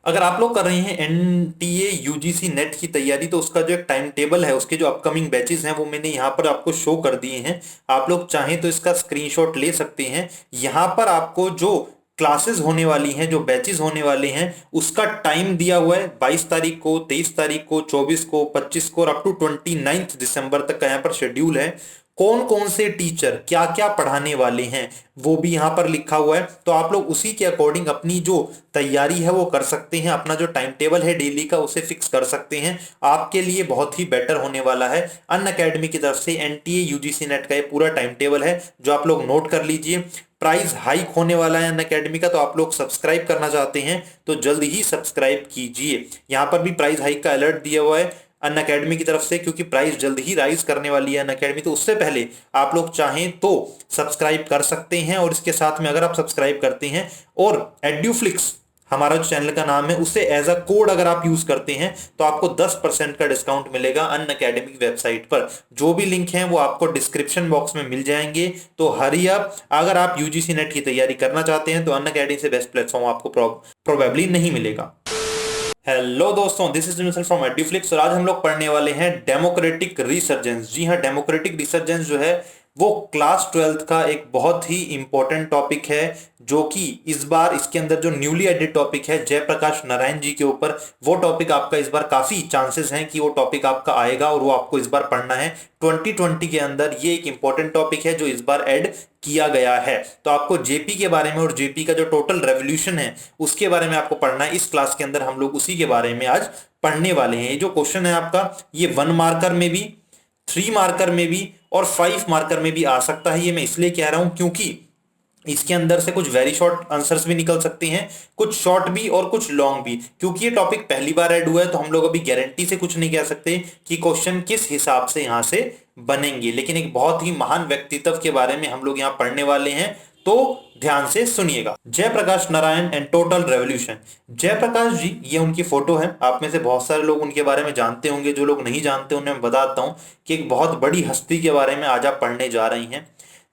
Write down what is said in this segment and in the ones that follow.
अगर आप लोग कर रहे हैं एनटीए यूजीसी नेट की तैयारी तो उसका जो एक टाइम टेबल है, उसके जो अपकमिंग बैचेस हैं वो मैंने यहाँ पर आपको शो कर दिए हैं। आप लोग चाहें तो इसका स्क्रीनशॉट ले सकते हैं। यहाँ पर आपको जो क्लासेस होने वाली हैं, जो बैचेस होने वाले हैं, उसका टाइम दिया हुआ है। 22 तारीख को, 23 तारीख को, 24 को, 25 को और अप टू 29 दिसंबर तक का यहाँ पर शेड्यूल है। कौन कौन से टीचर क्या क्या पढ़ाने वाले हैं वो भी यहाँ पर लिखा हुआ है। तो आप लोग उसी के अकॉर्डिंग अपनी जो तैयारी है वो कर सकते हैं। अपना जो टाइम टेबल है डेली का उसे फिक्स कर सकते हैं। आपके लिए बहुत ही बेटर होने वाला है। अन अकेडमी की तरफ से एनटीए यूजीसी नेट का ये पूरा टाइम टेबल है जो आप लोग नोट कर लीजिए। प्राइस हाइक होने वाला है अन अकेडमी का, तो आप लोग सब्सक्राइब करना चाहते हैं तो जल्द ही सब्सक्राइब कीजिए। यहाँ पर भी प्राइस हाइक का अलर्ट दिया हुआ है अन अकेडमी की तरफ से, क्योंकि प्राइस जल्द ही राइज करने वाली है अन अकेडमी। तो उससे पहले आप लोग चाहें तो सब्सक्राइब कर सकते हैं। और इसके साथ में अगर आप सब्सक्राइब करते हैं और एड्यूफ्लिक्स हमारा जो चैनल का नाम है उसे एज अ कोड अगर आप यूज करते हैं तो आपको 10% का डिस्काउंट मिलेगा अन अकेडमी वेबसाइट पर। जो भी लिंक है वो आपको डिस्क्रिप्शन बॉक्स में मिल जाएंगे। तो हरी अप, अगर आप यूजीसी नेट की तैयारी करना चाहते हैं तो अन अकेडमी से बेस्ट प्लेटफॉर्म आपको प्रोबेबली नहीं मिलेगा। हेलो दोस्तों, दिस इज मिसल फ्रॉम एड्यूफ्लिक्स और आज हम लोग पढ़ने वाले हैं डेमोक्रेटिक रिसर्जेंस। जी हाँ, डेमोक्रेटिक रिसर्जेंस जो है वो क्लास 12th का एक बहुत ही इंपॉर्टेंट टॉपिक है, जो कि इस बार इसके अंदर जो न्यूली एडेड टॉपिक है जयप्रकाश नारायण जी के ऊपर, वो टॉपिक आपका इस बार काफी चांसेस हैं कि वो टॉपिक आपका आएगा और वो आपको इस बार पढ़ना है। 2020 के अंदर ये एक इंपॉर्टेंट टॉपिक है जो इस बार ऐड किया गया है। तो आपको जेपी के बारे में और जेपी का जो टोटल रेवोल्यूशन है उसके बारे में आपको पढ़ना है। इस क्लास के अंदर हम लोग उसी के बारे में आज पढ़ने वाले हैं। ये जो क्वेश्चन है आपका, ये 1 मार्कर में भी, 3 मार्कर में भी और 5 मार्कर में भी आ सकता है। ये मैं इसलिए कह रहा हूं क्योंकि इसके अंदर से कुछ वेरी शॉर्ट आंसर्स भी निकल सकते हैं, कुछ शॉर्ट भी और कुछ लॉन्ग भी। क्योंकि ये टॉपिक पहली बार ऐड हुआ है तो हम लोग अभी गारंटी से कुछ नहीं कह सकते कि क्वेश्चन किस हिसाब से यहां से बनेंगे, लेकिन एक बहुत ही महान व्यक्तित्व के बारे में हम लोग यहाँ पढ़ने वाले हैं। तो ध्यान से सुनिएगा। Jayaprakash Narayan and total revolution. Jayaprakash ji, ये उनकी फोटो है। आप में से बहुत सारे लोग उनके बारे में जानते होंगे, जो लोग नहीं जानते उन्हें मैं बताता हूं कि एक बहुत बड़ी हस्ती के बारे में आज आप पढ़ने जा रही हैं।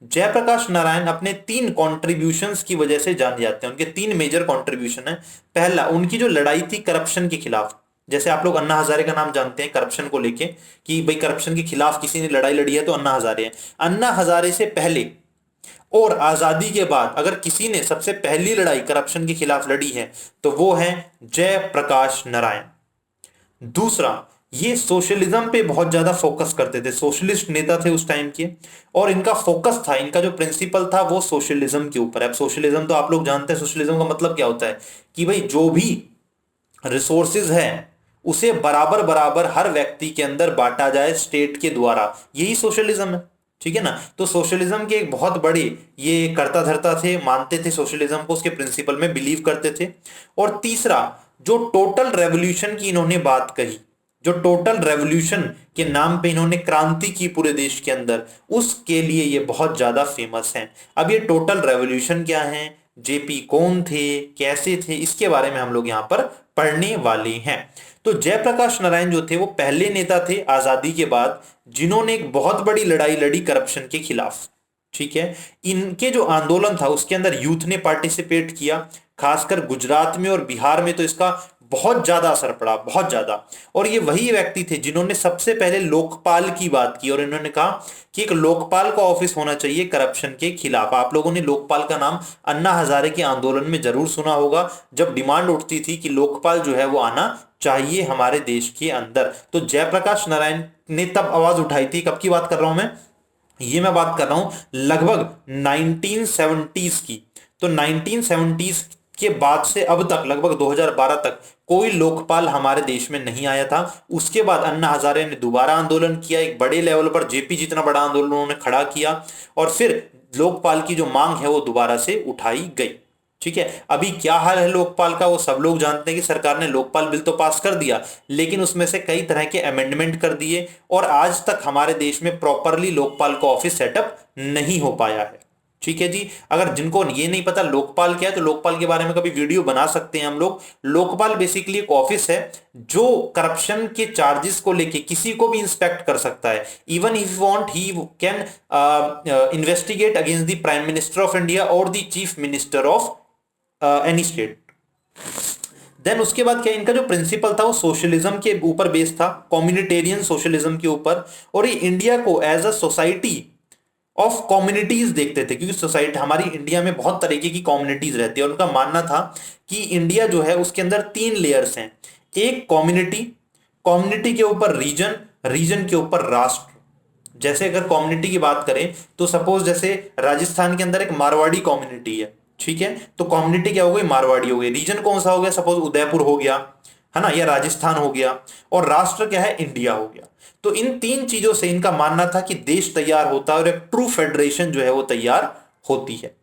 जयप्रकाश नारायण अपने 3 कॉन्ट्रीब्यूशंस की वजह से जाने जाते हैं। उनके 3 मेजर कॉन्ट्रीब्यूशन है। पहला, उनकी जो लड़ाई थी करप्शन के खिलाफ। जैसे आप लोग अन्ना हजारे का नाम जानते हैं करप्शन को लेके, कि भाई करप्शन के खिलाफ किसी ने लड़ाई लड़ी है तो अन्ना हजारे हैं। अन्ना हजारे से पहले और आजादी के बाद अगर किसी ने सबसे पहली लड़ाई करप्शन के खिलाफ लड़ी है तो वो है जयप्रकाश नारायण। दूसरा, ये सोशलिज्म पे बहुत ज्यादा फोकस करते थे, सोशलिस्ट नेता थे उस टाइम के, और इनका फोकस था, इनका जो प्रिंसिपल था वो सोशलिज्म के ऊपर है। अब सोशलिज्म तो आप लोग जानते हैं, सोशलिज्म का मतलब क्या होता है कि भाई जो भी रिसोर्सेज है उसे बराबर बराबर हर व्यक्ति के अंदर बांटा जाए स्टेट के द्वारा। यही सोशलिज्म है, ठीक है ना। तो सोशलिज्म के एक बहुत बड़े ये करता धरता थे, मानते थे सोशलिज्म को, उसके प्रिंसिपल में बिलीव करते थे। और तीसरा, जो टोटल रेवोल्यूशन की इन्होंने बात कही, जो टोटल रेवोल्यूशन के नाम पे इन्होंने क्रांति की पूरे देश के अंदर, उसके लिए ये बहुत ज्यादा फेमस हैं। अब ये टोटल रेवोल्यूशन क्या है, जेपी कौन थे, कैसे थे, इसके बारे में हम लोग यहाँ पर पढ़ने वाले हैं। तो जयप्रकाश नारायण जो थे वो पहले नेता थे आजादी के बाद जिन्होंने एक बहुत बड़ी लड़ाई लड़ी करप्शन के खिलाफ, ठीक है। इनके जो आंदोलन था उसके अंदर यूथ ने पार्टिसिपेट किया, खासकर गुजरात में और बिहार में तो इसका बहुत ज्यादा असर पड़ा, बहुत ज्यादा। और ये वही व्यक्ति थे जिन्होंने सबसे पहले लोकपाल की बात की और इन्होंने कहा कि एक लोकपाल का ऑफिस होना चाहिए करप्शन के खिलाफ। आप लोगों ने लोकपाल का नाम अन्ना हजारे के आंदोलन में जरूर सुना होगा, जब डिमांड उठती थी कि लोकपाल जो है वो आना चाहिए हमारे देश के अंदर। तो जयप्रकाश नारायण ने तब आवाज उठाई थी। कब की बात कर रहा हूं मैं, ये मैं बात कर रहा हूं लगभग 1970s की। तो 1970s के बाद से अब तक लगभग 2012 तक कोई लोकपाल हमारे देश में नहीं आया था। उसके बाद अन्ना हजारे ने दोबारा आंदोलन किया, एक बड़े लेवल पर, जेपी जितना बड़ा आंदोलन उन्होंने खड़ा किया और फिर लोकपाल की जो मांग है वो दोबारा से उठाई गई, ठीक है। अभी क्या हाल है लोकपाल का वो सब लोग जानते हैं कि सरकार ने लोकपाल बिल तो पास कर दिया, लेकिन उसमें से कई तरह के अमेंडमेंट कर दिए और आज तक हमारे देश में प्रॉपरली लोकपाल का ऑफिस सेटअप नहीं हो पाया है, ठीक है जी। अगर जिनको ये नहीं पता लोकपाल क्या है तो लोकपाल के बारे में कभी वीडियो बना सकते हैं हम लोग। लोकपाल बेसिकली एक ऑफिस है जो करप्शन के चार्जेस को लेके किसी को भी इंस्पेक्ट कर सकता है। Even if want he can investigate against the prime minister of India और the chief minister of any state. Then उसके बाद क्या, इनका जो प्रिंसिपल था वो सोशलिज्म के ऊपर बेस्ड था, कम्युनिटेरियन सोशलिज्म के ऊपर। और ये इंडिया को as a society of communities देखते थे, क्योंकि सोसाइटी हमारी इंडिया में बहुत तरीके की कम्युनिटीज रहती है। उनका मानना था कि इंडिया जो है उसके अंदर 3 लेयर्स हैं, एक कम्युनिटी, कम्युनिटी के ऊपर रीजन, रीजन के ऊपर राष्ट्र। जैसे अगर कम्युनिटी की बात करें तो सपोज जैसे राजस्थान के अंदर एक मारवाड़ी कम्युनिटी है, ठीक है, तो कम्युनिटी क्या हो गई, मारवाड़ी हो गई। रीजन कौन सा हो गया, सपोज उदयपुर हो गया, है ना, या राजस्थान हो गया। और राष्ट्र क्या है, इंडिया हो गया। तो इन 3 चीजों से इनका मानना था कि देश तैयार होता है और एक ट्रू फेडरेशन जो है वो तैयार होती है।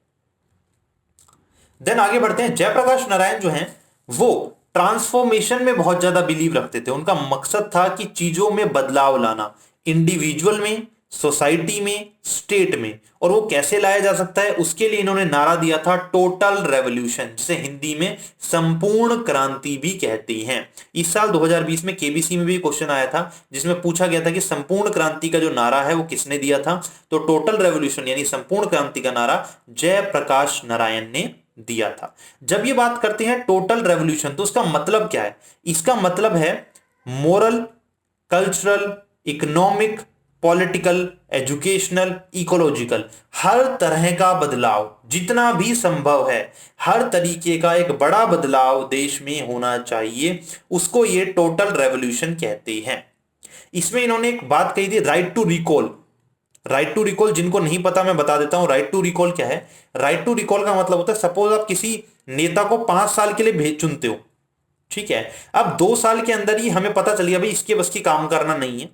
देन आगे बढ़ते हैं। जयप्रकाश नारायण जो हैं वो ट्रांसफॉर्मेशन में बहुत ज्यादा बिलीव रखते थे। उनका मकसद था कि चीजों में बदलाव लाना, इंडिविजुअल में, सोसाइटी में, स्टेट में। और वो कैसे लाया जा सकता है, उसके लिए इन्होंने नारा दिया था टोटल रेवोल्यूशन, जिसे हिंदी में संपूर्ण क्रांति भी कहती हैं। इस साल 2020 में केबीसी में भी क्वेश्चन आया था जिसमें पूछा गया था कि संपूर्ण क्रांति का जो नारा है वो किसने दिया था, तो टोटल रेवोल्यूशन यानी संपूर्ण क्रांति का नारा जयप्रकाश नारायण ने दिया था। जब ये बात करते हैं टोटल रेवोल्यूशन तो उसका मतलब क्या है, इसका मतलब है moral, cultural, economic, political, educational, ecological, हर तरह का बदलाव जितना भी संभव है, हर तरीके का एक बड़ा बदलाव देश में होना चाहिए, उसको ये टोटल रेवोल्यूशन कहते हैं। इसमें इन्होंने एक बात कही थी, right to recall. Right to recall जिनको नहीं पता मैं बता देता हूं, राइट टू रिकॉल क्या है। राइट टू रिकॉल का मतलब होता है सपोज आप किसी नेता को 5 साल के लिए भेज चुनते हो, ठीक है, अब 2 साल के अंदर ही हमें पता चल गया भाई इसके बस की काम करना नहीं है,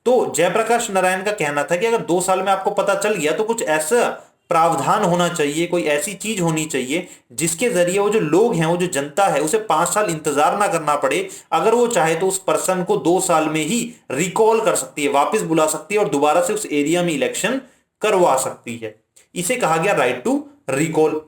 तो जयप्रकाश नारायण का कहना था कि अगर 2 साल में आपको पता चल गया तो कुछ ऐसा प्रावधान होना चाहिए, कोई ऐसी चीज होनी चाहिए जिसके जरिए वो जो लोग हैं, वो जो जनता है, उसे 5 साल इंतजार ना करना पड़े। अगर वो चाहे तो उस पर्सन को 2 साल में ही रिकॉल कर सकती है, वापस बुला सकती है और दोबारा से उस एरिया में इलेक्शन करवा सकती है। इसे कहा गया राइट टू रिकॉल।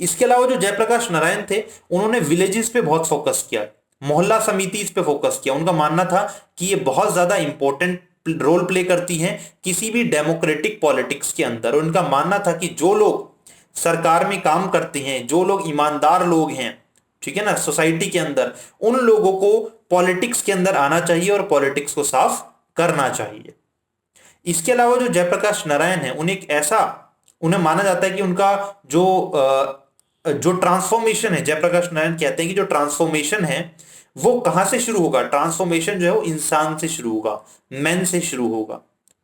इसके अलावा जो जयप्रकाश नारायण थे उन्होंने विलेजेस पे बहुत फोकस किया, मोहल्ला समिति इस पे फोकस किया। उनका मानना था कि ये बहुत ज्यादा इंपॉर्टेंट रोल प्ले करती हैं किसी भी डेमोक्रेटिक पॉलिटिक्स के अंदर। उनका मानना था कि जो लोग सरकार में काम करते हैं, जो लोग ईमानदार लोग हैं, ठीक है ना, सोसाइटी के अंदर, उन लोगों को पॉलिटिक्स के अंदर आना चाहिए और पॉलिटिक्स को साफ करना चाहिए। इसके अलावा जो जयप्रकाश नारायण है उन्हें माना जाता है कि उनका जो ट्रांसफॉर्मेशन है, जयप्रकाश नारायण कहते हैं कि जो ट्रांसफॉर्मेशन है वो कहां से शुरू होगा, ट्रांसफॉर्मेशन जो है वो इंसान से शुरू होगा, मैन से शुरू होगा,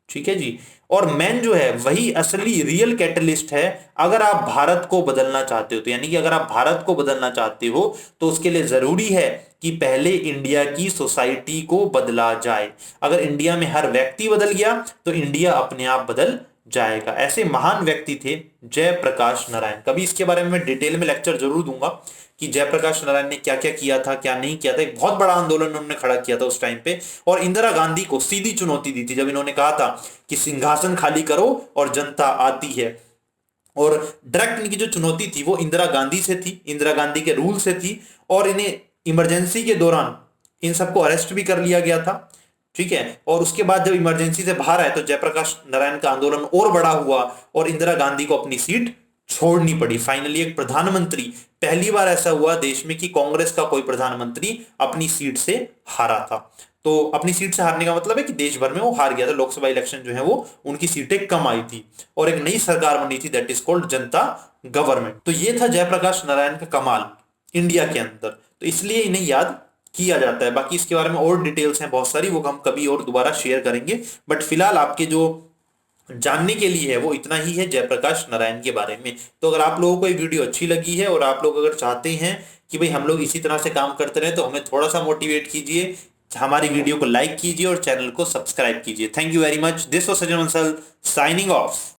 ठीक है जी। और मैन जो है वही असली रियल कैटलिस्ट है अगर आप भारत को बदलना चाहते हो। तो यानी कि अगर आप भारत को बदलना चाहते हो तो उसके लिए जरूरी है कि पहले इंडिया की सोसाइटी को बदला जाए। अगर इंडिया में हर व्यक्ति बदल गया तो इंडिया अपने आप बदल जाएगा। ऐसे महान व्यक्ति थे जयप्रकाश नारायण। कभी इसके बारे में मैं डिटेल में लेक्चर जरूर दूंगा कि जयप्रकाश नारायण ने क्या क्या किया था, क्या नहीं किया था। एक बहुत बड़ा आंदोलन उन्होंने खड़ा किया था उस टाइम पे, और इंदिरा गांधी को सीधी चुनौती दी थी जब इन्होंने कहा था कि सिंहासन खाली करो और जनता आती है। और डायरेक्ट इनकी जो चुनौती थी वो इंदिरा गांधी से थी, इंदिरा गांधी के रूल से थी। और इन्हें इमरजेंसी के दौरान इन सबको अरेस्ट भी कर लिया गया था, ठीक है। और उसके बाद जब इमरजेंसी से बाहर आए तो जयप्रकाश नारायण का आंदोलन और बड़ा हुआ और इंदिरा गांधी को अपनी सीट छोड़नी पड़ी। फाइनली एक प्रधानमंत्री, पहली बार ऐसा हुआ देश में कि कांग्रेस का कोई प्रधानमंत्री अपनी सीट से हारा था। तो अपनी सीट से हारने का मतलब है कि देश भर में वो हार गया था। लोकसभा इलेक्शन जो है वो उनकी सीटें कम आई थी और एक नई सरकार बनी थी, that is called Janata government. तो ये था जयप्रकाश नारायण का कमाल इंडिया के अंदर, तो इसलिए इन्हें याद किया जाता है। बाकी इसके बारे में और डिटेल्स हैं बहुत सारी, वो हम कभी और दोबारा शेयर करेंगे। बट फिलहाल आपके जो जानने के लिए है वो इतना ही है जयप्रकाश नारायण के बारे में। तो अगर आप लोगों को ये वीडियो अच्छी लगी है और आप लोग अगर चाहते हैं कि भाई हम लोग इसी तरह से काम करते रहे तो हमें थोड़ा सा मोटिवेट कीजिए, हमारी वीडियो को लाइक कीजिए और चैनल को सब्सक्राइब कीजिए। Thank you very much. This was Sajjan Bansal signing off.